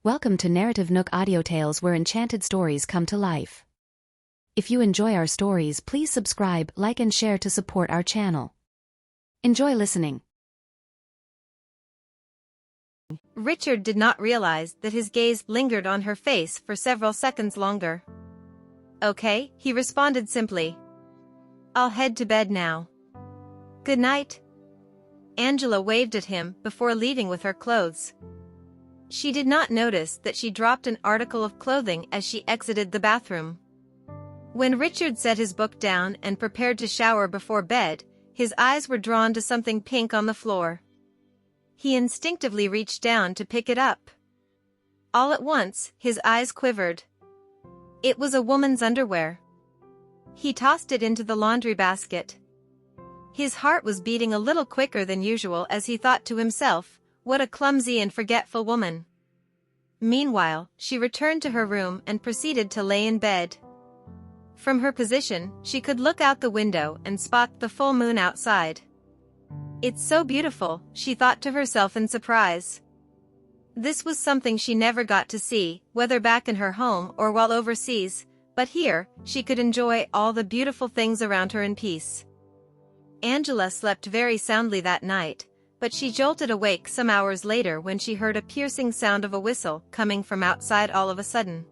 Welcome to NarrativeNook audio tales where enchanted stories come to life. If you enjoy our stories, please subscribe, like and share to support our channel. Enjoy listening. Richard did not realize that his gaze lingered on her face for several seconds longer. "Okay," he responded simply. "I'll head to bed now. Good night." Angela waved at him before leaving with her clothes. She did not notice that she dropped an article of clothing as she exited the bathroom. When Richard set his book down and prepared to shower before bed, his eyes were drawn to something pink on the floor. He instinctively reached down to pick it up. All at once, his eyes quivered. It was a woman's underwear. He tossed it into the laundry basket. His heart was beating a little quicker than usual as he thought to himself, "What a clumsy and forgetful woman." Meanwhile, she returned to her room and proceeded to lay in bed. From her position, she could look out the window and spot the full moon outside. "It's so beautiful," she thought to herself in surprise. This was something she never got to see, whether back in her home or while overseas, but here, she could enjoy all the beautiful things around her in peace. Angela slept very soundly that night, but she jolted awake some hours later when she heard a piercing sound of a whistle coming from outside all of a sudden.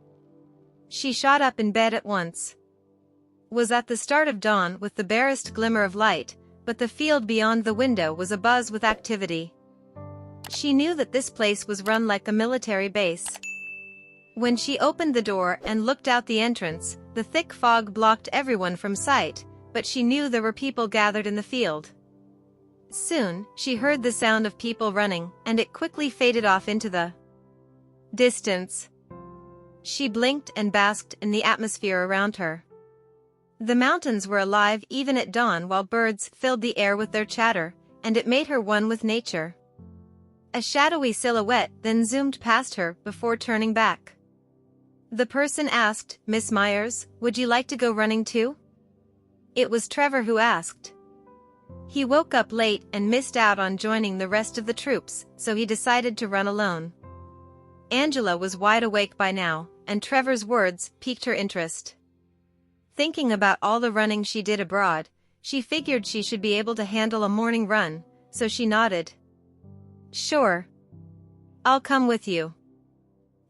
She shot up in bed at once. Was at the start of dawn with the barest glimmer of light, but the field beyond the window was abuzz with activity. She knew that this place was run like a military base. When she opened the door and looked out the entrance, the thick fog blocked everyone from sight, but she knew there were people gathered in the field. Soon, she heard the sound of people running, and it quickly faded off into the distance. She blinked and basked in the atmosphere around her. The mountains were alive even at dawn while birds filled the air with their chatter, and it made her one with nature. A shadowy silhouette then zoomed past her before turning back. The person asked, "Miss Myers, would you like to go running too?" It was Trevor who asked. He woke up late and missed out on joining the rest of the troops, so he decided to run alone. Angela was wide awake by now, and Trevor's words piqued her interest. Thinking about all the running she did abroad, she figured she should be able to handle a morning run, so she nodded. "Sure. I'll come with you."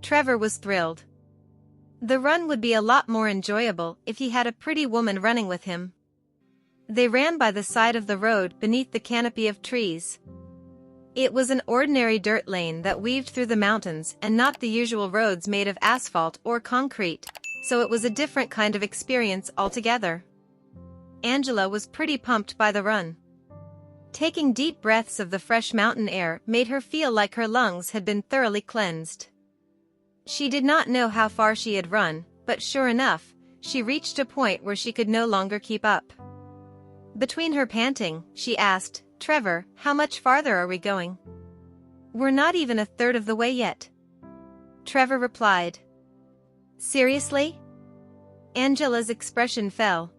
Trevor was thrilled. The run would be a lot more enjoyable if he had a pretty woman running with him. They ran by the side of the road beneath the canopy of trees. It was an ordinary dirt lane that weaved through the mountains and not the usual roads made of asphalt or concrete, so it was a different kind of experience altogether. Angela was pretty pumped by the run. Taking deep breaths of the fresh mountain air made her feel like her lungs had been thoroughly cleansed. She did not know how far she had run, but sure enough, she reached a point where she could no longer keep up. Between her panting, she asked, "Trevor, how much farther are we going?" "We're not even a third of the way yet." Trevor replied. "Seriously?" Angela's expression fell.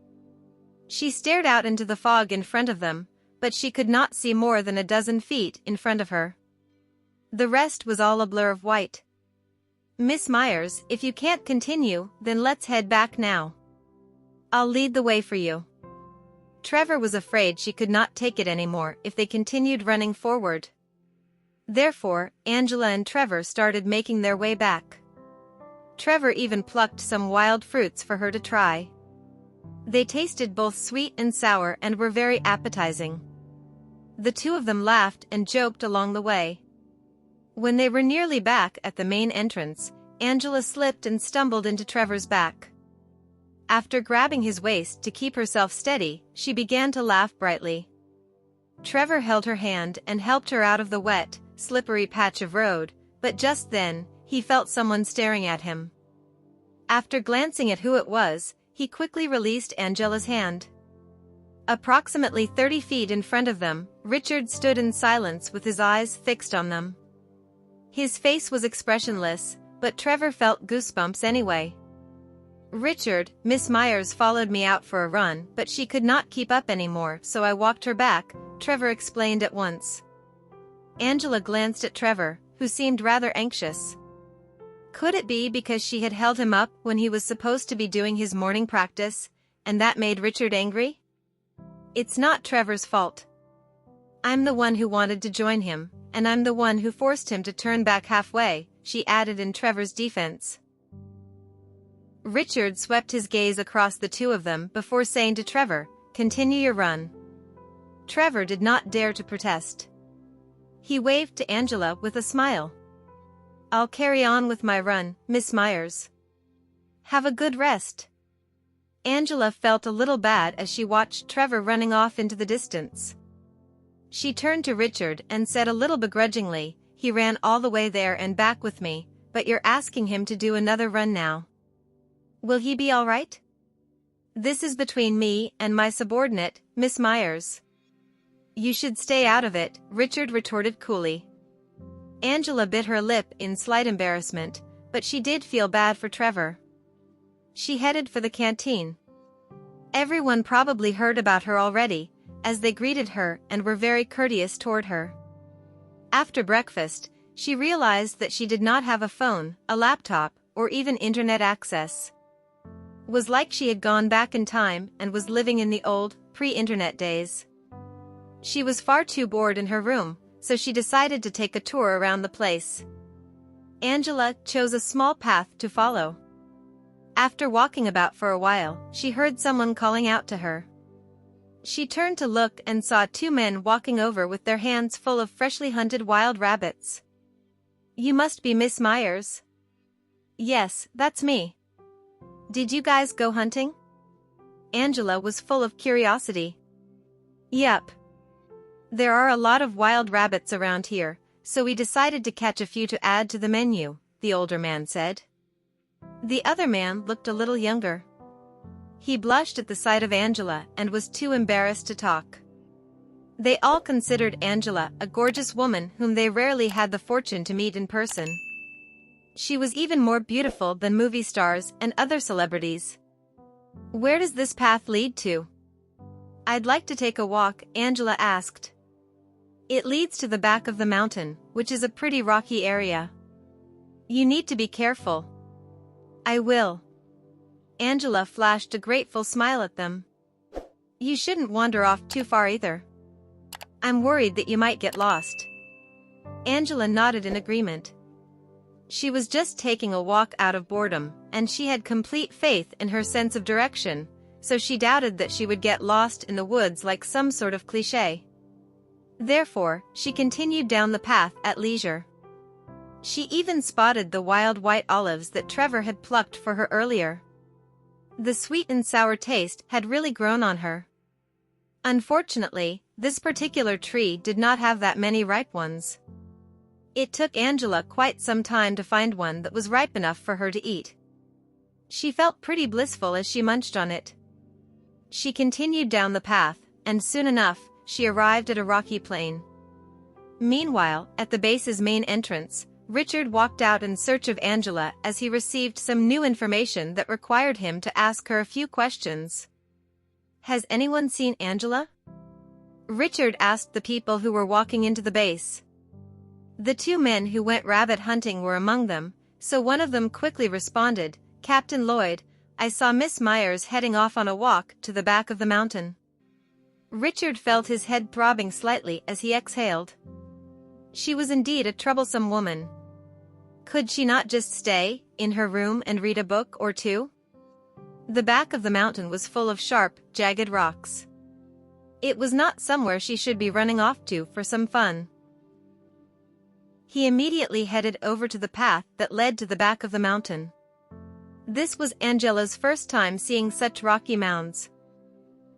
She stared out into the fog in front of them, but she could not see more than a dozen feet in front of her. The rest was all a blur of white. "Miss Myers, if you can't continue, then let's head back now. I'll lead the way for you." Trevor was afraid she could not take it anymore if they continued running forward. Therefore, Angela and Trevor started making their way back. Trevor even plucked some wild fruits for her to try. They tasted both sweet and sour and were very appetizing. The two of them laughed and joked along the way. When they were nearly back at the main entrance, Angela slipped and stumbled into Trevor's back. After grabbing his waist to keep herself steady, she began to laugh brightly. Trevor held her hand and helped her out of the wet, slippery patch of road, but just then, he felt someone staring at him. After glancing at who it was, he quickly released Angela's hand. Approximately 30 feet in front of them, Richard stood in silence with his eyes fixed on them. His face was expressionless, but Trevor felt goosebumps anyway. "Richard, Miss Myers followed me out for a run, but she could not keep up anymore, so I walked her back," Trevor explained at once. Angela glanced at Trevor, who seemed rather anxious. Could it be because she had held him up when he was supposed to be doing his morning practice, and that made Richard angry? It's not Trevor's fault. I'm the one who wanted to join him, and I'm the one who forced him to turn back halfway, she added in Trevor's defense. Richard swept his gaze across the two of them before saying to Trevor, "Continue your run." Trevor did not dare to protest. He waved to Angela with a smile. "I'll carry on with my run, Miss Myers. Have a good rest." Angela felt a little bad as she watched Trevor running off into the distance. She turned to Richard and said a little begrudgingly, "He ran all the way there and back with me, but you're asking him to do another run now. Will he be all right? This is between me and my subordinate, Miss Myers." "You should stay out of it," Richard retorted coolly. Angela bit her lip in slight embarrassment, but she did feel bad for Trevor. She headed for the canteen. Everyone probably heard about her already, as they greeted her and were very courteous toward her. After breakfast, she realized that she did not have a phone, a laptop, or even internet access. It was like she had gone back in time and was living in the old, pre-internet days. She was far too bored in her room, so she decided to take a tour around the place. Angela chose a small path to follow. After walking about for a while, she heard someone calling out to her. She turned to look and saw two men walking over with their hands full of freshly hunted wild rabbits. "You must be Miss Myers." "Yes, that's me. Did you guys go hunting?" Angela was full of curiosity. "Yup. There are a lot of wild rabbits around here, so we decided to catch a few to add to the menu," the older man said. The other man looked a little younger. He blushed at the sight of Angela and was too embarrassed to talk. They all considered Angela a gorgeous woman whom they rarely had the fortune to meet in person. She was even more beautiful than movie stars and other celebrities. "Where does this path lead to?" "I'd like to take a walk," Angela asked. "It leads to the back of the mountain, which is a pretty rocky area. You need to be careful." "I will." Angela flashed a grateful smile at them. "You shouldn't wander off too far either. I'm worried that you might get lost." Angela nodded in agreement. She was just taking a walk out of boredom, and she had complete faith in her sense of direction, so she doubted that she would get lost in the woods like some sort of cliché. Therefore, she continued down the path at leisure. She even spotted the wild white olives that Trevor had plucked for her earlier. The sweet and sour taste had really grown on her. Unfortunately, this particular tree did not have that many ripe ones. It took Angela quite some time to find one that was ripe enough for her to eat. She felt pretty blissful as she munched on it. She continued down the path, and soon enough, she arrived at a rocky plain. Meanwhile, at the base's main entrance, Richard walked out in search of Angela as he received some new information that required him to ask her a few questions. "Has anyone seen Angela?" Richard asked the people who were walking into the base. The two men who went rabbit hunting were among them, so one of them quickly responded, "Captain Lloyd, I saw Miss Myers heading off on a walk to the back of the mountain." Richard felt his head throbbing slightly as he exhaled. She was indeed a troublesome woman. Could she not just stay in her room and read a book or two? The back of the mountain was full of sharp, jagged rocks. It was not somewhere she should be running off to for some fun. He immediately headed over to the path that led to the back of the mountain. This was Angela's first time seeing such rocky mounds.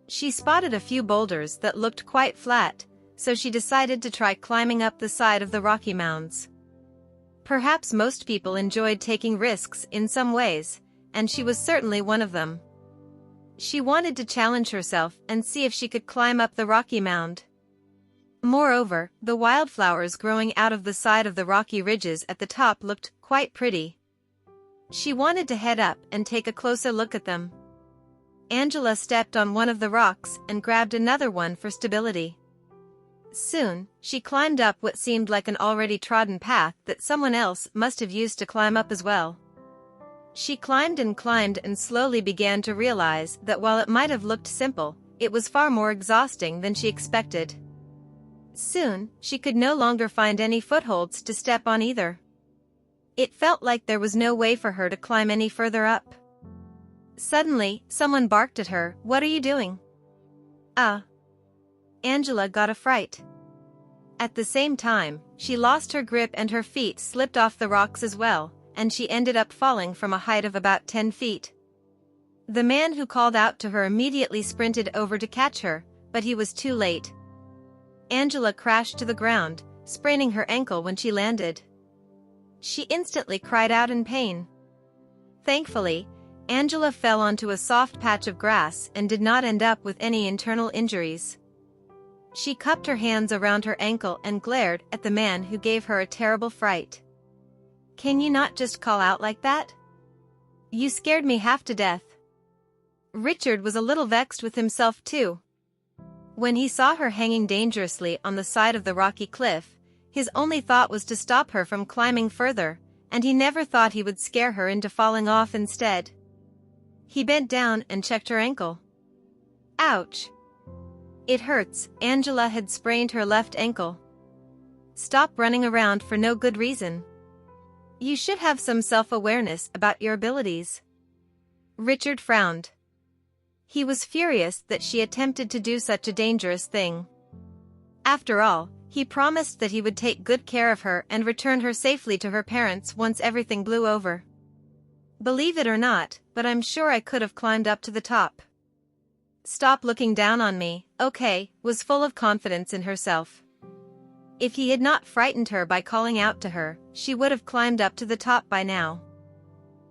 She spotted a few boulders that looked quite flat, so she decided to try climbing up the side of the rocky mounds. Perhaps most people enjoyed taking risks in some ways, and she was certainly one of them. She wanted to challenge herself and see if she could climb up the rocky mound. Moreover, the wildflowers growing out of the side of the rocky ridges at the top looked quite pretty. She wanted to head up and take a closer look at them. Angela stepped on one of the rocks and grabbed another one for stability. Soon, she climbed up what seemed like an already trodden path that someone else must have used to climb up as well. She climbed and slowly began to realize that while it might have looked simple, it was far more exhausting than she expected. Soon, she could no longer find any footholds to step on either. It felt like there was no way for her to climb any further up. Suddenly, someone barked at her, "What are you doing?" Angela got a fright. At the same time, she lost her grip and her feet slipped off the rocks as well, and she ended up falling from a height of about 10 feet. The man who called out to her immediately sprinted over to catch her, but he was too late. Angela crashed to the ground, spraining her ankle when she landed. She instantly cried out in pain. Thankfully, Angela fell onto a soft patch of grass and did not end up with any internal injuries. She cupped her hands around her ankle and glared at the man who gave her a terrible fright. "Can you not just call out like that? You scared me half to death." Richard was a little vexed with himself too. When he saw her hanging dangerously on the side of the rocky cliff, his only thought was to stop her from climbing further, and he never thought he would scare her into falling off instead. He bent down and checked her ankle. Ouch! "It hurts." Angela had sprained her left ankle. "Stop running around for no good reason. You should have some self-awareness about your abilities." Richard frowned. He was furious that she attempted to do such a dangerous thing. After all, he promised that he would take good care of her and return her safely to her parents once everything blew over. "Believe it or not, but I'm sure I could have climbed up to the top." "Stop looking down on me, okay?" was full of confidence in herself. If he had not frightened her by calling out to her, she would have climbed up to the top by now.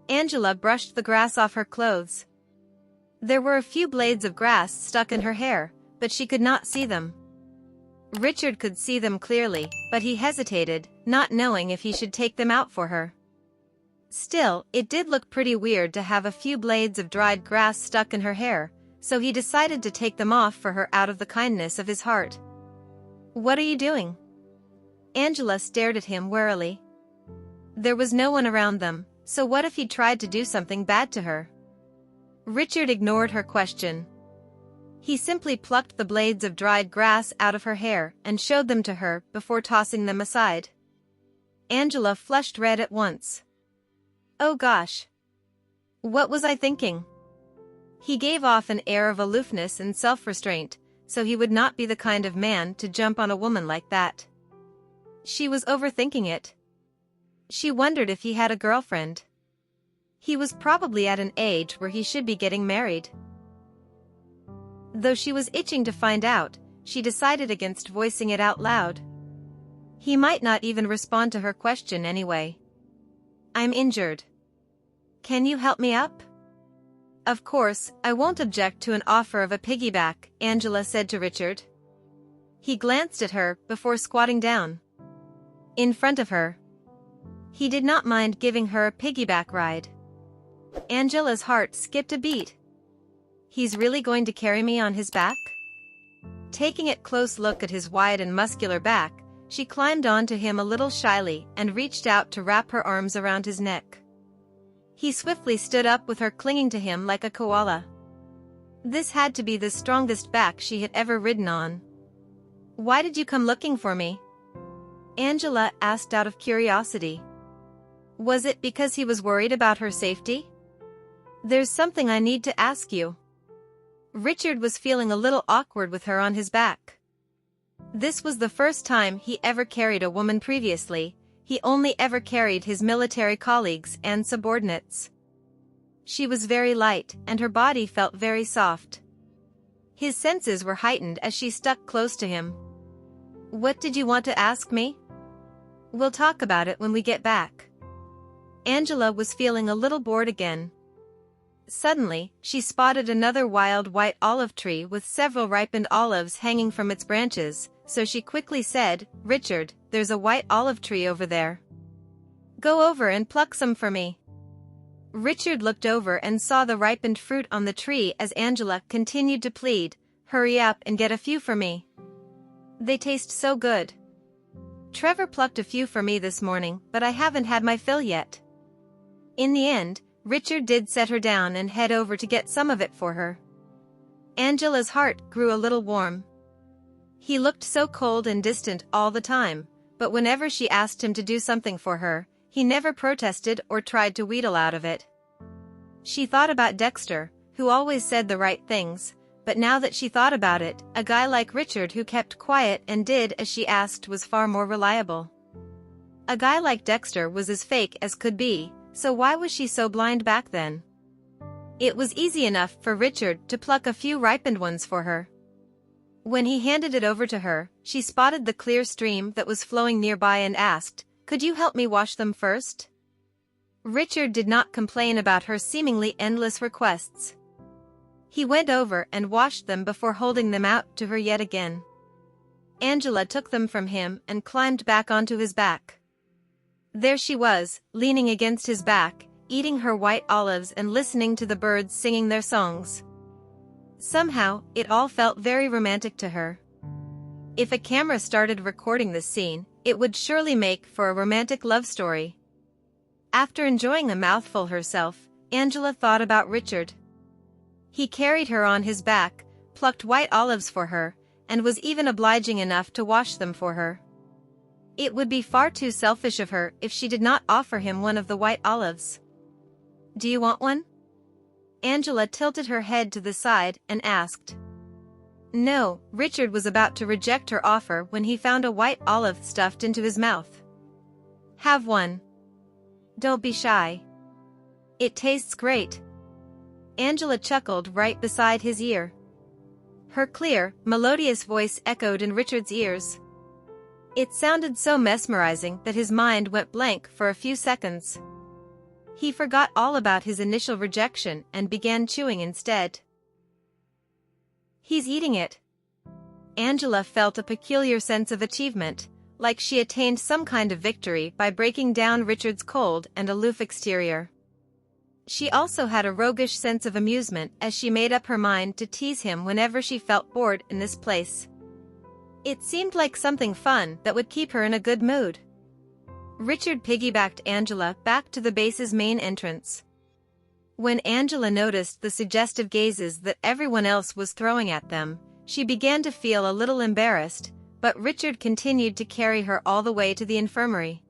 Angela brushed the grass off her clothes. There were a few blades of grass stuck in her hair, but she could not see them. Richard could see them clearly, but he hesitated, not knowing if he should take them out for her. Still, it did look pretty weird to have a few blades of dried grass stuck in her hair, so he decided to take them off for her out of the kindness of his heart. "What are you doing?" Angela stared at him warily. There was no one around them, so what if he tried to do something bad to her? Richard ignored her question. He simply plucked the blades of dried grass out of her hair and showed them to her before tossing them aside. Angela flushed red at once. "Oh gosh! What was I thinking?" He gave off an air of aloofness and self-restraint, so he would not be the kind of man to jump on a woman like that. She was overthinking it. She wondered if he had a girlfriend. He was probably at an age where he should be getting married. Though she was itching to find out, she decided against voicing it out loud. He might not even respond to her question anyway. "I'm injured. Can you help me up?" "Of course, I won't object to an offer of a piggyback," Angela said to Richard. He glanced at her before squatting down in front of her. He did not mind giving her a piggyback ride. Angela's heart skipped a beat. He's really going to carry me on his back? Taking a close look at his wide and muscular back, she climbed onto him a little shyly and reached out to wrap her arms around his neck. He swiftly stood up with her clinging to him like a koala. This had to be the strongest back she had ever ridden on. "Why did you come looking for me?" Angela asked out of curiosity. Was it because he was worried about her safety? "There's something I need to ask you." Richard was feeling a little awkward with her on his back. This was the first time he ever carried a woman previously. He only ever carried his military colleagues and subordinates. She was very light, and her body felt very soft. His senses were heightened as she stuck close to him. "What did you want to ask me?" "We'll talk about it when we get back." Angela was feeling a little bored again. Suddenly, she spotted another wild white olive tree with several ripened olives hanging from its branches, so she quickly said, "Richard, there's a white olive tree over there. Go over and pluck some for me." Richard looked over and saw the ripened fruit on the tree as Angela continued to plead, "Hurry up and get a few for me." They taste so good. Trevor plucked a few for me this morning, but I haven't had my fill yet. In the end, Richard did set her down and head over to get some of it for her. Angela's heart grew a little warm. He looked so cold and distant all the time, but whenever she asked him to do something for her, he never protested or tried to wheedle out of it. She thought about Dexter, who always said the right things, but now that she thought about it, a guy like Richard who kept quiet and did as she asked was far more reliable. A guy like Dexter was as fake as could be, so why was she so blind back then? It was easy enough for Richard to pluck a few ripened ones for her. When he handed it over to her, she spotted the clear stream that was flowing nearby and asked, "Could you help me wash them first?" Richard did not complain about her seemingly endless requests. He went over and washed them before holding them out to her yet again. Angela took them from him and climbed back onto his back. There she was, leaning against his back, eating her white olives and listening to the birds singing their songs. Somehow, it all felt very romantic to her. If a camera started recording this scene, it would surely make for a romantic love story. After enjoying a mouthful herself, Angela thought about Richard. He carried her on his back, plucked white olives for her, and was even obliging enough to wash them for her. It would be far too selfish of her if she did not offer him one of the white olives. "Do you want one?" Angela tilted her head to the side and asked. No, Richard was about to reject her offer when he found a white olive stuffed into his mouth. "Have one. Don't be shy. It tastes great." Angela chuckled right beside his ear. Her clear, melodious voice echoed in Richard's ears. It sounded so mesmerizing that his mind went blank for a few seconds. He forgot all about his initial rejection and began chewing instead. "He's eating it." Angela felt a peculiar sense of achievement, like she attained some kind of victory by breaking down Richard's cold and aloof exterior. She also had a roguish sense of amusement as she made up her mind to tease him whenever she felt bored in this place. It seemed like something fun that would keep her in a good mood. Richard piggybacked Angela back to the base's main entrance. When Angela noticed the suggestive gazes that everyone else was throwing at them, she began to feel a little embarrassed, but Richard continued to carry her all the way to the infirmary.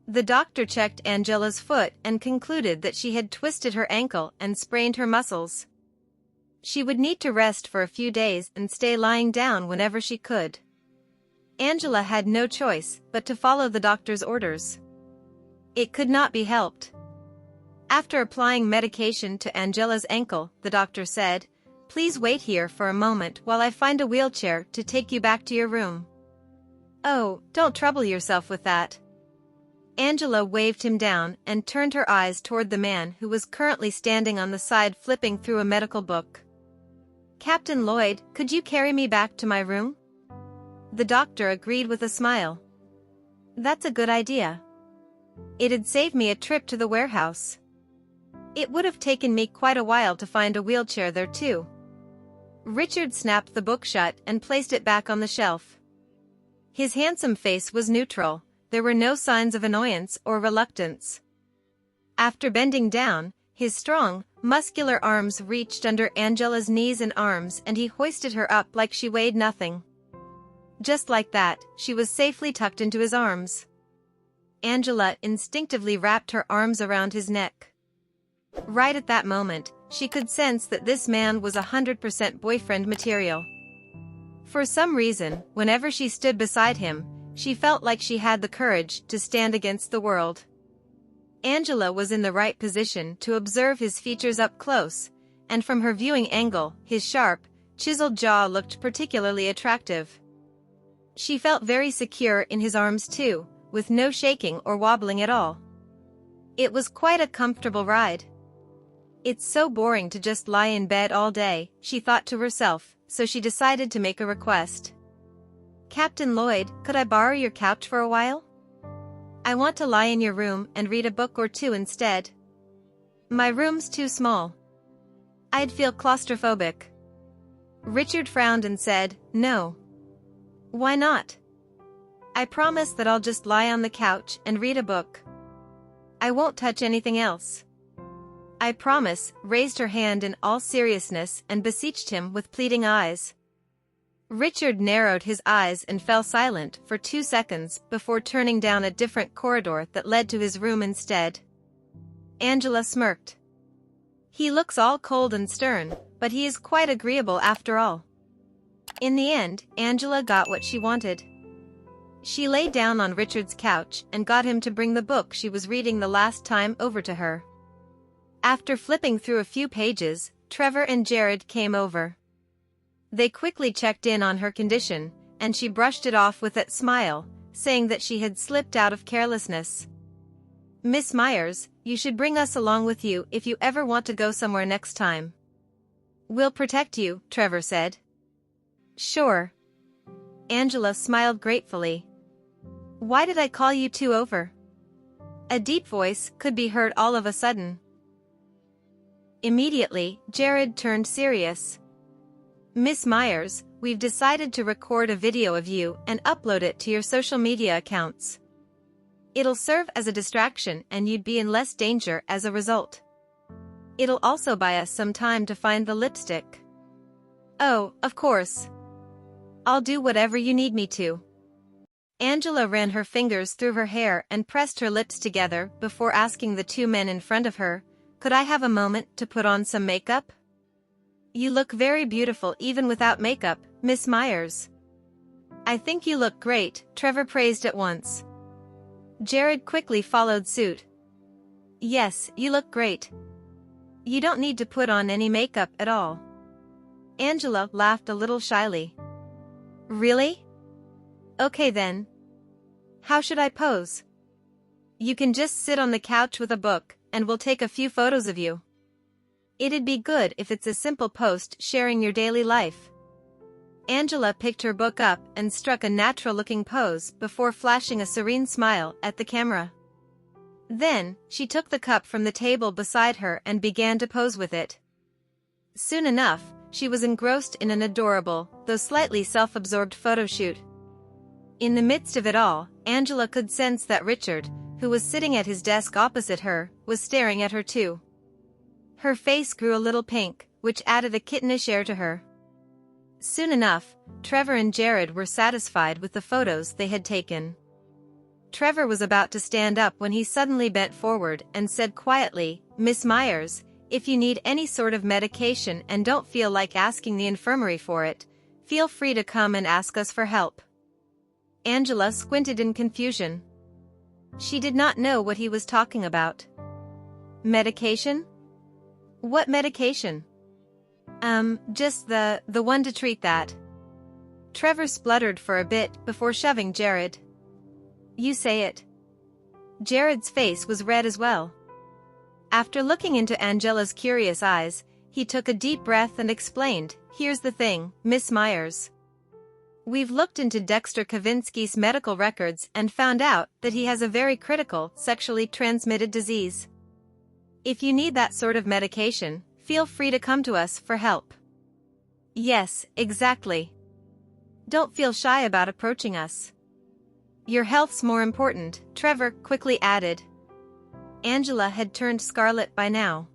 The doctor checked Angela's foot and concluded that she had twisted her ankle and sprained her muscles. She would need to rest for a few days and stay lying down whenever she could. Angela had no choice but to follow the doctor's orders. It could not be helped. After applying medication to Angela's ankle, the doctor said, "Please wait here for a moment while I find a wheelchair to take you back to your room." "Oh, don't trouble yourself with that." Angela waved him down and turned her eyes toward the man who was currently standing on the side flipping through a medical book. "Captain Lloyd, could you carry me back to my room?" The doctor agreed with a smile. "That's a good idea. It'd save me a trip to the warehouse. It would have taken me quite a while to find a wheelchair there too." Richard snapped the book shut and placed it back on the shelf. His handsome face was neutral. There were no signs of annoyance or reluctance. After bending down, his strong, muscular arms reached under Angela's knees and arms and he hoisted her up like she weighed nothing. Just like that, she was safely tucked into his arms. Angela instinctively wrapped her arms around his neck. Right at that moment, she could sense that this man was 100% boyfriend material. For some reason, whenever she stood beside him, she felt like she had the courage to stand against the world. Angela was in the right position to observe his features up close, and from her viewing angle, his sharp, chiseled jaw looked particularly attractive. She felt very secure in his arms too, with no shaking or wobbling at all. It was quite a comfortable ride. "It's so boring to just lie in bed all day," she thought to herself, so she decided to make a request. "Captain Lloyd, could I borrow your couch for a while? I want to lie in your room and read a book or two instead. My room's too small. I'd feel claustrophobic." Richard frowned and said, "No. Why not? I promise that I'll just lie on the couch and read a book. I won't touch anything else. I promise, raised her hand in all seriousness and beseeched him with pleading eyes. Richard narrowed his eyes and fell silent for 2 seconds before turning down a different corridor that led to his room instead. Angela smirked. He looks all cold and stern, but he is quite agreeable after all. In the end, Angela got what she wanted. She lay down on Richard's couch and got him to bring the book she was reading the last time over to her. After flipping through a few pages, Trevor and Jared came over. They quickly checked in on her condition, and she brushed it off with that smile, saying that she had slipped out of carelessness. Miss Myers, you should bring us along with you if you ever want to go somewhere next time. We'll protect you, Trevor said. Sure. Angela smiled gratefully. Why did I call you two over? A deep voice could be heard all of a sudden. Immediately, Jared turned serious. Miss Myers, we've decided to record a video of you and upload it to your social media accounts. It'll serve as a distraction and you'd be in less danger as a result. It'll also buy us some time to find the lipstick. Oh, of course. I'll do whatever you need me to. Angela ran her fingers through her hair and pressed her lips together before asking the two men in front of her, could I have a moment to put on some makeup? You look very beautiful even without makeup, Miss Myers. I think you look great, Trevor praised at once. Jared quickly followed suit. Yes, you look great. You don't need to put on any makeup at all. Angela laughed a little shyly. Really? Okay then. How should I pose? You can just sit on the couch with a book, and we'll take a few photos of you. It'd be good if it's a simple post sharing your daily life. Angela picked her book up and struck a natural-looking pose before flashing a serene smile at the camera. Then, she took the cup from the table beside her and began to pose with it. Soon enough, she was engrossed in an adorable, though slightly self-absorbed photo shoot. In the midst of it all, Angela could sense that Richard, who was sitting at his desk opposite her, was staring at her too. Her face grew a little pink, which added a kittenish air to her. Soon enough, Trevor and Jared were satisfied with the photos they had taken. Trevor was about to stand up when he suddenly bent forward and said quietly, Miss Myers, if you need any sort of medication and don't feel like asking the infirmary for it, feel free to come and ask us for help. Angela squinted in confusion. She did not know what he was talking about. Medication? What medication? Just the one to treat that. Trevor spluttered for a bit before shoving Jared. You say it. Jared's face was red as well. After looking into Angela's curious eyes, he took a deep breath and explained, here's the thing, Miss Myers. We've looked into Dexter Kavinsky's medical records and found out that he has a very critical, sexually transmitted disease. If you need that sort of medication, feel free to come to us for help. Yes, exactly. Don't feel shy about approaching us. Your health's more important, Trevor quickly added. Angela had turned scarlet by now.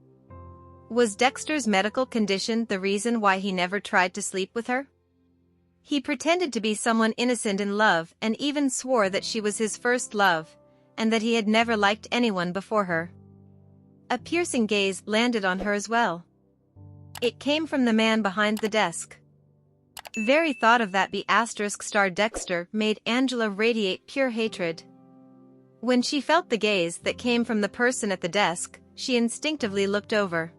Was Dexter's medical condition the reason why he never tried to sleep with her? He pretended to be someone innocent in love and even swore that she was his first love, and that he had never liked anyone before her. A piercing gaze landed on her as well. It came from the man behind the desk. Very thought of that *** Dexter made Angela radiate pure hatred. When she felt the gaze that came from the person at the desk, she instinctively looked over.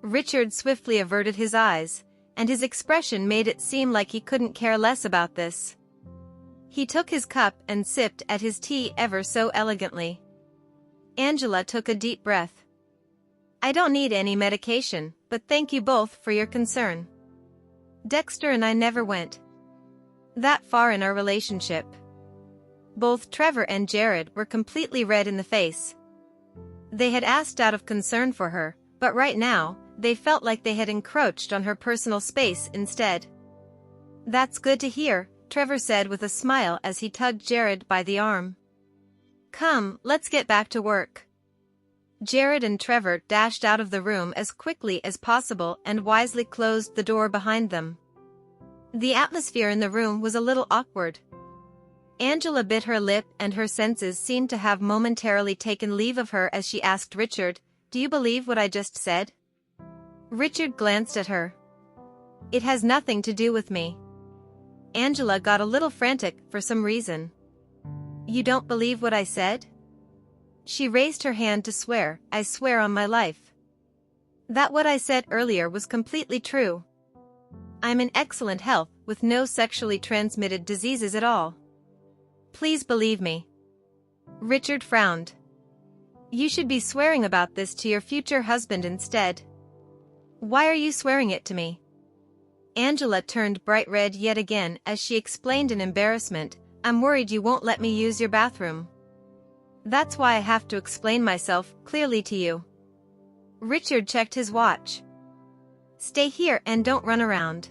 Richard swiftly averted his eyes, and his expression made it seem like he couldn't care less about this. He took his cup and sipped at his tea ever so elegantly. Angela took a deep breath. I don't need any medication, but thank you both for your concern. Dexter and I never went that far in our relationship. Both Trevor and Jared were completely red in the face. They had asked out of concern for her, but right now, they felt like they had encroached on her personal space instead. That's good to hear, Trevor said with a smile as he tugged Jared by the arm. "Come, let's get back to work." Jared and Trevor dashed out of the room as quickly as possible and wisely closed the door behind them. The atmosphere in the room was a little awkward. Angela bit her lip and her senses seemed to have momentarily taken leave of her as she asked Richard, "Do you believe what I just said?" Richard glanced at her. "It has nothing to do with me." Angela got a little frantic for some reason. "You don't believe what I said?" She raised her hand to swear, "I swear on my life that what I said earlier was completely true. I'm in excellent health with no sexually transmitted diseases at all. Please believe me." Richard frowned. "You should be swearing about this to your future husband instead." "Why are you swearing it to me?" Angela turned bright red yet again as she explained in embarrassment, "I'm worried you won't let me use your bathroom. That's why I have to explain myself clearly to you." Richard checked his watch. "Stay here and don't run around."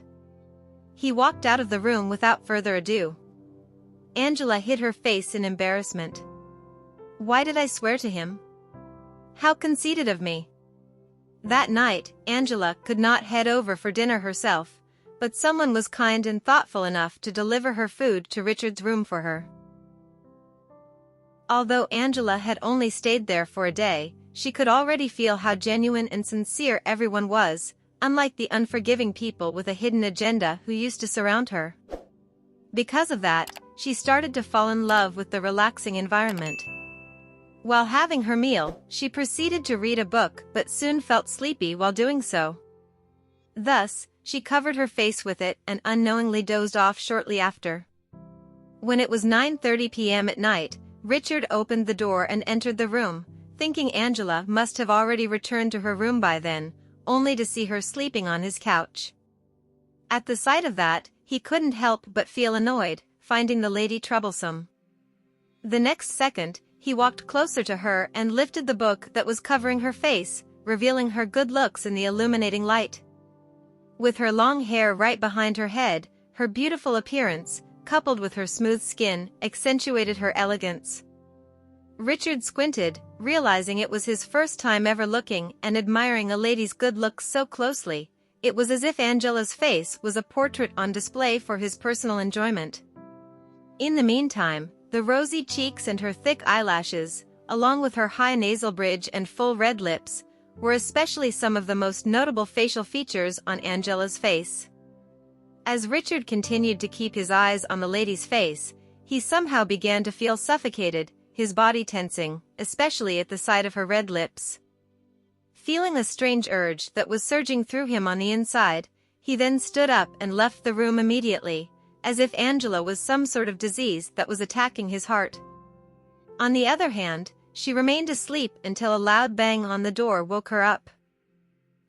He walked out of the room without further ado. Angela hid her face in embarrassment. Why did I swear to him? How conceited of me. That night, Angela could not head over for dinner herself, but someone was kind and thoughtful enough to deliver her food to Richard's room for her. Although Angela had only stayed there for a day, she could already feel how genuine and sincere everyone was, unlike the unforgiving people with a hidden agenda who used to surround her. Because of that, she started to fall in love with the relaxing environment. While having her meal, she proceeded to read a book but soon felt sleepy while doing so. Thus, she covered her face with it and unknowingly dozed off shortly after. When it was 9:30 p.m. at night, Richard opened the door and entered the room, thinking Angela must have already returned to her room by then, only to see her sleeping on his couch. At the sight of that, he couldn't help but feel annoyed, finding the lady troublesome. The next second, he walked closer to her and lifted the book that was covering her face, revealing her good looks in the illuminating light. With her long hair right behind her head, her beautiful appearance, coupled with her smooth skin, accentuated her elegance. Richard squinted, realizing it was his first time ever looking and admiring a lady's good looks so closely. It was as if Angela's face was a portrait on display for his personal enjoyment. In the meantime, the rosy cheeks and her thick eyelashes, along with her high nasal bridge and full red lips, were especially some of the most notable facial features on Angela's face. As Richard continued to keep his eyes on the lady's face, he somehow began to feel suffocated, his body tensing, especially at the sight of her red lips. Feeling a strange urge that was surging through him on the inside, he then stood up and left the room immediately, as if Angela was some sort of disease that was attacking his heart. On the other hand, she remained asleep until a loud bang on the door woke her up.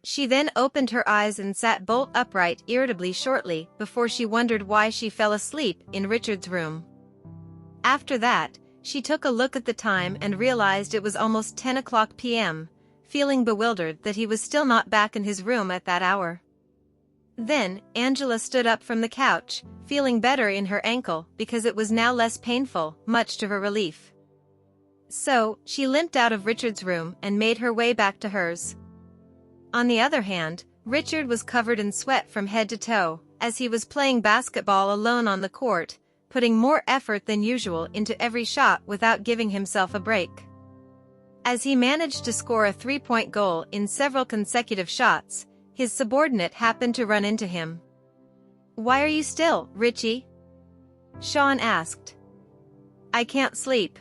She then opened her eyes and sat bolt upright irritably shortly before she wondered why she fell asleep in Richard's room. After that, she took a look at the time and realized it was almost 10 o'clock p.m., feeling bewildered that he was still not back in his room at that hour. Then, Angela stood up from the couch, feeling better in her ankle because it was now less painful, much to her relief. So, she limped out of Richard's room and made her way back to hers. On the other hand, Richard was covered in sweat from head to toe, as he was playing basketball alone on the court, putting more effort than usual into every shot without giving himself a break. As he managed to score a three-point goal in several consecutive shots, his subordinate happened to run into him. "Why are you still, Richie?" Sean asked. "I can't sleep."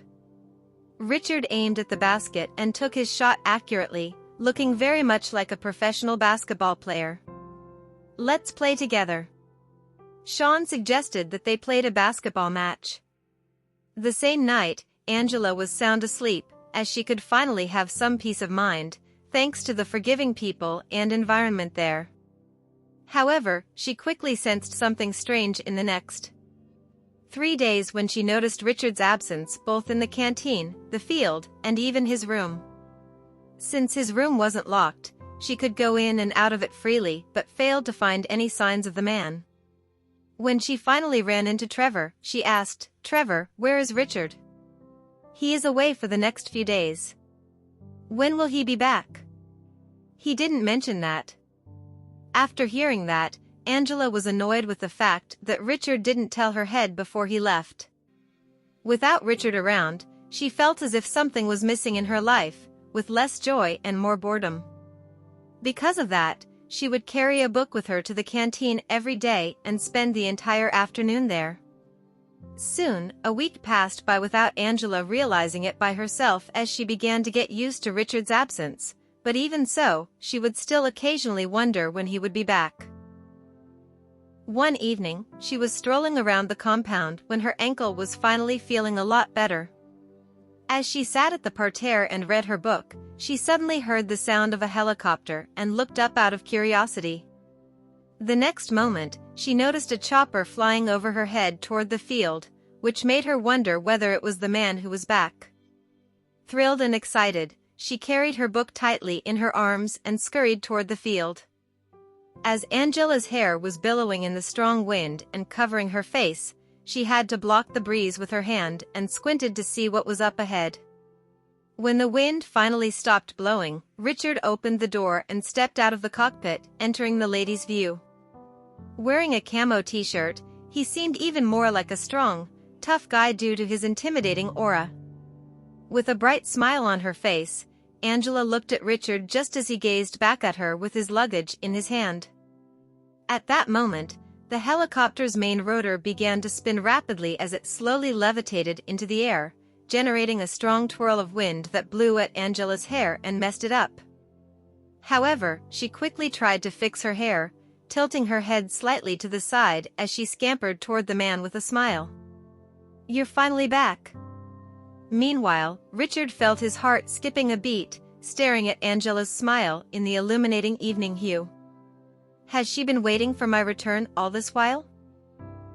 Richard aimed at the basket and took his shot accurately, looking very much like a professional basketball player. "Let's play together." Sean suggested that they played a basketball match. The same night, Angela was sound asleep, as she could finally have some peace of mind, thanks to the forgiving people and environment there. However, she quickly sensed something strange in the next 3 days when she noticed Richard's absence both in the canteen, the field, and even his room. Since his room wasn't locked, she could go in and out of it freely but failed to find any signs of the man. When she finally ran into Trevor, she asked, "Trevor, where is Richard?" "He is away for the next few days." "When will he be back?" "He didn't mention that." After hearing that, Angela was annoyed with the fact that Richard didn't tell her head before he left. Without Richard around, she felt as if something was missing in her life, with less joy and more boredom. Because of that, she would carry a book with her to the canteen every day and spend the entire afternoon there. Soon, a week passed by without Angela realizing it by herself as she began to get used to Richard's absence, but even so, she would still occasionally wonder when he would be back. One evening, she was strolling around the compound when her ankle was finally feeling a lot better. As she sat at the parterre and read her book, she suddenly heard the sound of a helicopter and looked up out of curiosity. The next moment, she noticed a chopper flying over her head toward the field, which made her wonder whether it was the man who was back. Thrilled and excited, she carried her book tightly in her arms and scurried toward the field. As Angela's hair was billowing in the strong wind and covering her face, she had to block the breeze with her hand and squinted to see what was up ahead. When the wind finally stopped blowing, Richard opened the door and stepped out of the cockpit, entering the lady's view. Wearing a camo t-shirt, he seemed even more like a strong, tough guy due to his intimidating aura. With a bright smile on her face, Angela looked at Richard just as he gazed back at her with his luggage in his hand. At that moment, the helicopter's main rotor began to spin rapidly as it slowly levitated into the air, generating a strong twirl of wind that blew at Angela's hair and messed it up. However, she quickly tried to fix her hair, tilting her head slightly to the side as she scampered toward the man with a smile. "You're finally back." Meanwhile, Richard felt his heart skipping a beat, staring at Angela's smile in the illuminating evening hue. Has she been waiting for my return all this while?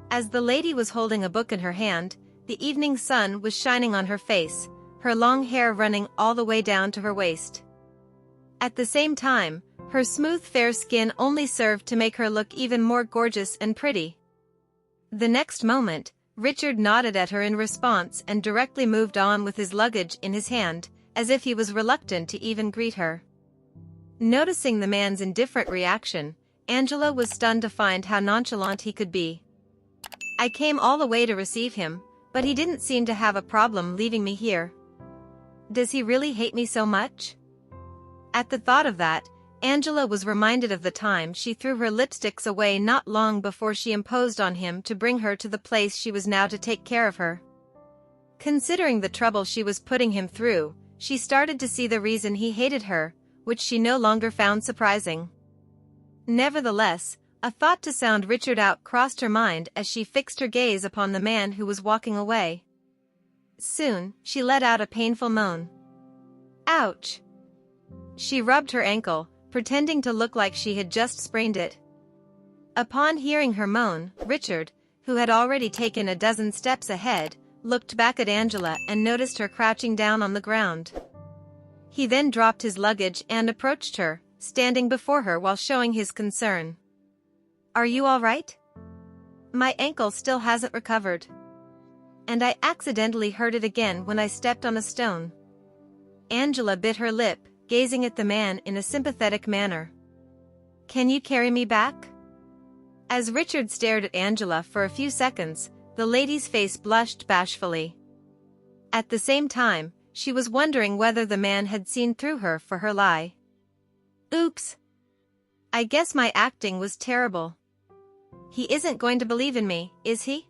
As the lady was holding a book in her hand, the evening sun was shining on her face, her long hair running all the way down to her waist. At the same time, her smooth fair skin only served to make her look even more gorgeous and pretty. The next moment, Richard nodded at her in response and directly moved on with his luggage in his hand, as if he was reluctant to even greet her. Noticing the man's indifferent reaction, Angela was stunned to find how nonchalant he could be. "I came all the way to receive him, but he didn't seem to have a problem leaving me here. Does he really hate me so much?" At the thought of that, Angela was reminded of the time she threw her lipsticks away not long before she imposed on him to bring her to the place she was now to take care of her. Considering the trouble she was putting him through, she started to see the reason he hated her, which she no longer found surprising. Nevertheless, a thought to sound Richard out crossed her mind as she fixed her gaze upon the man who was walking away. Soon, she let out a painful moan. "Ouch!" She rubbed her ankle, pretending to look like she had just sprained it. Upon hearing her moan, Richard, who had already taken a dozen steps ahead, looked back at Angela and noticed her crouching down on the ground. He then dropped his luggage and approached her, standing before her while showing his concern. "Are you all right?" "My ankle still hasn't recovered. And I accidentally hurt it again when I stepped on a stone." Angela bit her lip, gazing at the man in a sympathetic manner. "Can you carry me back?" As Richard stared at Angela for a few seconds, the lady's face blushed bashfully. At the same time, she was wondering whether the man had seen through her for her lie. "Oops. I guess my acting was terrible. He isn't going to believe in me, is he?"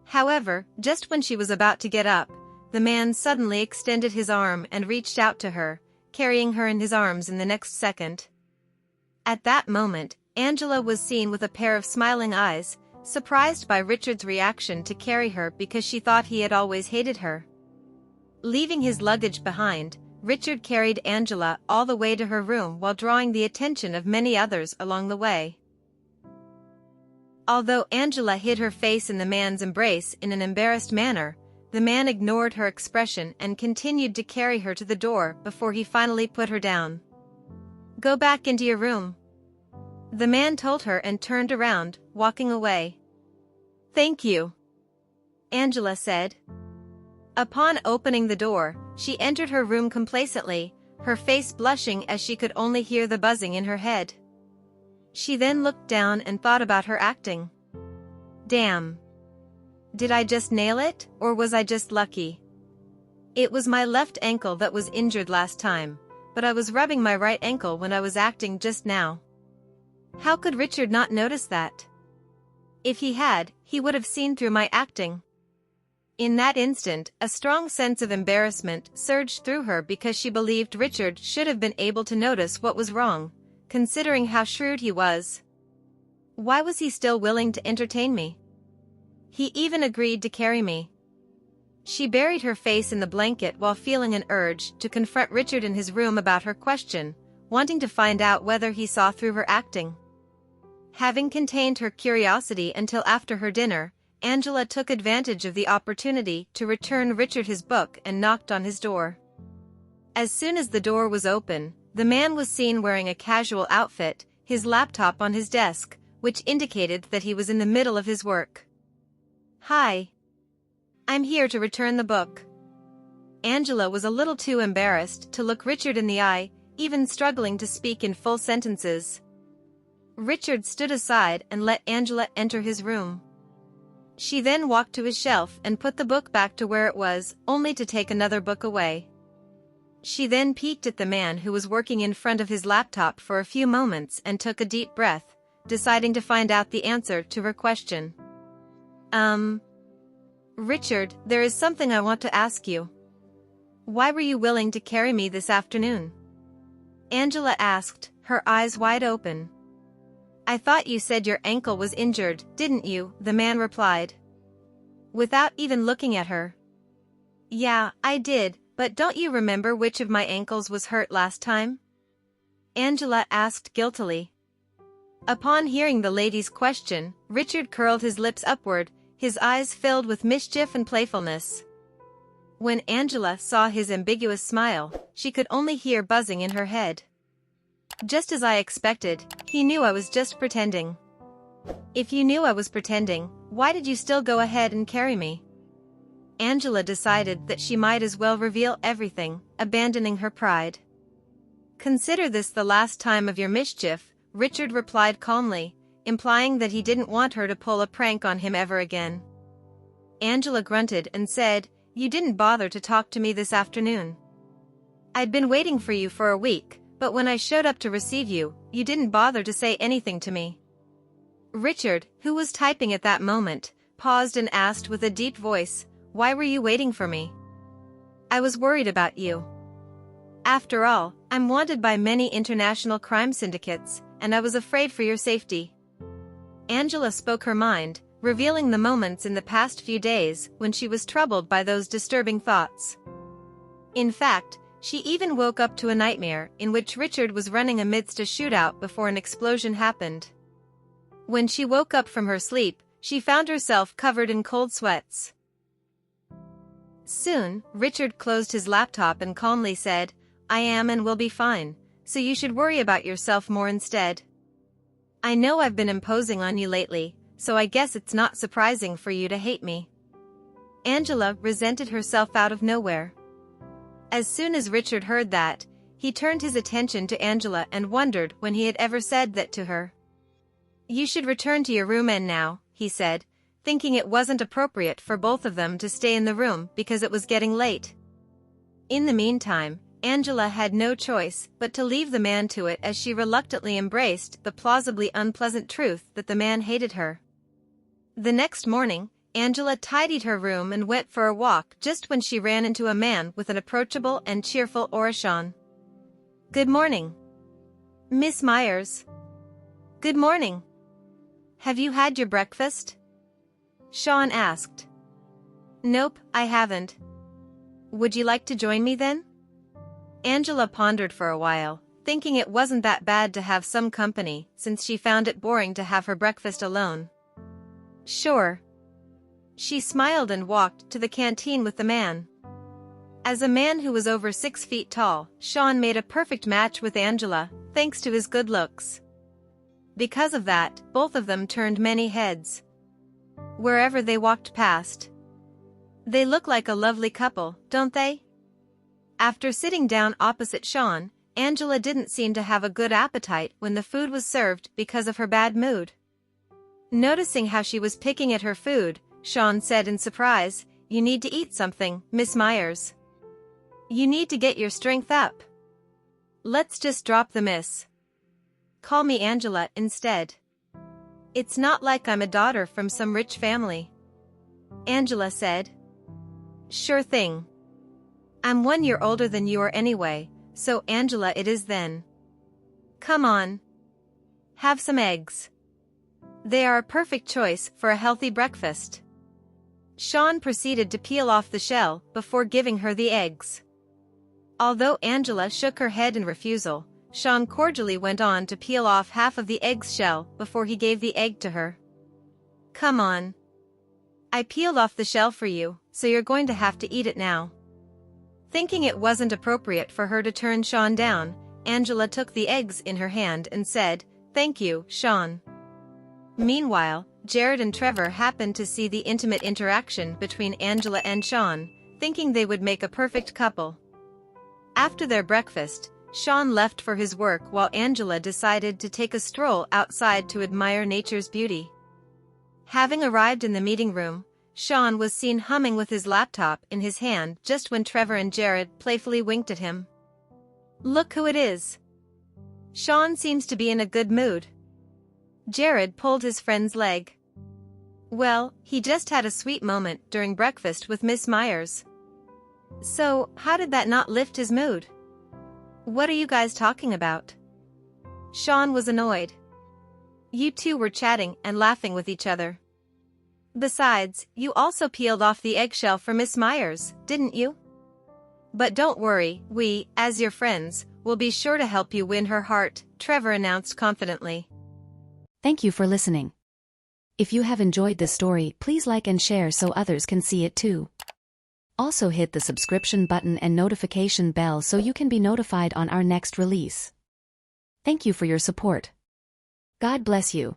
However, just when she was about to get up, the man suddenly extended his arm and reached out to her, carrying her in his arms in the next second. At that moment, Angela was seen with a pair of smiling eyes, surprised by Richard's reaction to carry her because she thought he had always hated her. Leaving his luggage behind, Richard carried Angela all the way to her room while drawing the attention of many others along the way. Although Angela hid her face in the man's embrace in an embarrassed manner, the man ignored her expression and continued to carry her to the door before he finally put her down. "Go back into your room," the man told her and turned around, walking away. Thank you, Angela said. Upon opening the door, she entered her room complacently, her face blushing as she could only hear the buzzing in her head. She then looked down and thought about her acting. Damn. Did I just nail it, or was I just lucky? It was my left ankle that was injured last time, but I was rubbing my right ankle when I was acting just now. How could Richard not notice that? If he had, he would have seen through my acting. In that instant, a strong sense of embarrassment surged through her because she believed Richard should have been able to notice what was wrong, considering how shrewd he was. Why was he still willing to entertain me? He even agreed to carry me. She buried her face in the blanket while feeling an urge to confront Richard in his room about her question, wanting to find out whether he saw through her acting. Having contained her curiosity until after her dinner, Angela took advantage of the opportunity to return Richard his book and knocked on his door. As soon as the door was open, the man was seen wearing a casual outfit, his laptop on his desk, which indicated that he was in the middle of his work. Hi. I'm here to return the book. Angela was a little too embarrassed to look Richard in the eye, even struggling to speak in full sentences. Richard stood aside and let Angela enter his room. She then walked to his shelf and put the book back to where it was, only to take another book away. She then peeked at the man who was working in front of his laptop for a few moments and took a deep breath, deciding to find out the answer to her question. Richard, there is something I want to ask you. Why were you willing to carry me this afternoon? Angela asked, her eyes wide open. I thought you said your ankle was injured, didn't you? The man replied, without even looking at her. Yeah, I did, but don't you remember which of my ankles was hurt last time? Angela asked guiltily. Upon hearing the lady's question, Richard curled his lips upward, his eyes filled with mischief and playfulness. When Angela saw his ambiguous smile, she could only hear buzzing in her head. Just as I expected, he knew I was just pretending. If you knew I was pretending, why did you still go ahead and carry me? Angela decided that she might as well reveal everything, abandoning her pride. Consider this the last time of your mischief, Richard replied calmly, implying that he didn't want her to pull a prank on him ever again. Angela grunted and said, You didn't bother to talk to me this afternoon. I'd been waiting for you for a week, but when I showed up to receive you, you didn't bother to say anything to me. Richard, who was typing at that moment, paused and asked with a deep voice, Why were you waiting for me? I was worried about you. After all, I'm wanted by many international crime syndicates, and I was afraid for your safety. Angela spoke her mind, revealing the moments in the past few days when she was troubled by those disturbing thoughts. In fact, she even woke up to a nightmare in which Richard was running amidst a shootout before an explosion happened. When she woke up from her sleep, she found herself covered in cold sweats. Soon, Richard closed his laptop and calmly said, I am and will be fine, so you should worry about yourself more instead. I know I've been imposing on you lately, so I guess it's not surprising for you to hate me. Angela resented herself out of nowhere. As soon as Richard heard that, he turned his attention to Angela and wondered when he had ever said that to her. You should return to your room now, he said, thinking it wasn't appropriate for both of them to stay in the room because it was getting late. In the meantime, Angela had no choice but to leave the man to it as she reluctantly embraced the plausibly unpleasant truth that the man hated her. The next morning, Angela tidied her room and went for a walk just when she ran into a man with an approachable and cheerful aura. Good morning, Miss Myers. Good morning. Have you had your breakfast? Sean asked. Nope, I haven't. Would you like to join me then? Angela pondered for a while, thinking it wasn't that bad to have some company since she found it boring to have her breakfast alone. Sure. She smiled and walked to the canteen with the man. As a man who was over 6 feet tall, Sean made a perfect match with Angela, thanks to his good looks. Because of that, both of them turned many heads. wherever they walked past. They look like a lovely couple, don't they? After sitting down opposite Sean, Angela didn't seem to have a good appetite when the food was served because of her bad mood. Noticing how she was picking at her food, Sean said in surprise, "You need to eat something, Miss Myers. You need to get your strength up. Let's just drop the miss. Call me Angela instead. It's not like I'm a daughter from some rich family." Angela said. "Sure thing. I'm 1 year older than you are anyway, so Angela it is then. Come on. Have some eggs. They are a perfect choice for a healthy breakfast." Sean proceeded to peel off the shell before giving her the eggs. Although Angela shook her head in refusal, Sean cordially went on to peel off half of the egg's shell before he gave the egg to her. "Come on. I peeled off the shell for you, so you're going to have to eat it now." Thinking it wasn't appropriate for her to turn Sean down, Angela took the eggs in her hand and said, "Thank you, Sean." Meanwhile, Jared and Trevor happened to see the intimate interaction between Angela and Sean, thinking they would make a perfect couple. After their breakfast, Sean left for his work while Angela decided to take a stroll outside to admire nature's beauty. Having arrived in the meeting room, Sean was seen humming with his laptop in his hand just when Trevor and Jared playfully winked at him. "Look who it is. Sean seems to be in a good mood." Jared pulled his friend's leg. "Well, he just had a sweet moment during breakfast with Miss Myers. So, how did that not lift his mood? What are you guys talking about?" Sean was annoyed. "You two were chatting and laughing with each other. Besides, you also peeled off the eggshell for Miss Myers, didn't you? But don't worry, we, as your friends, will be sure to help you win her heart," Trevor announced confidently. Thank you for listening. If you have enjoyed this story, please like and share so others can see it too. Also hit the subscription button and notification bell so you can be notified on our next release. Thank you for your support. God bless you.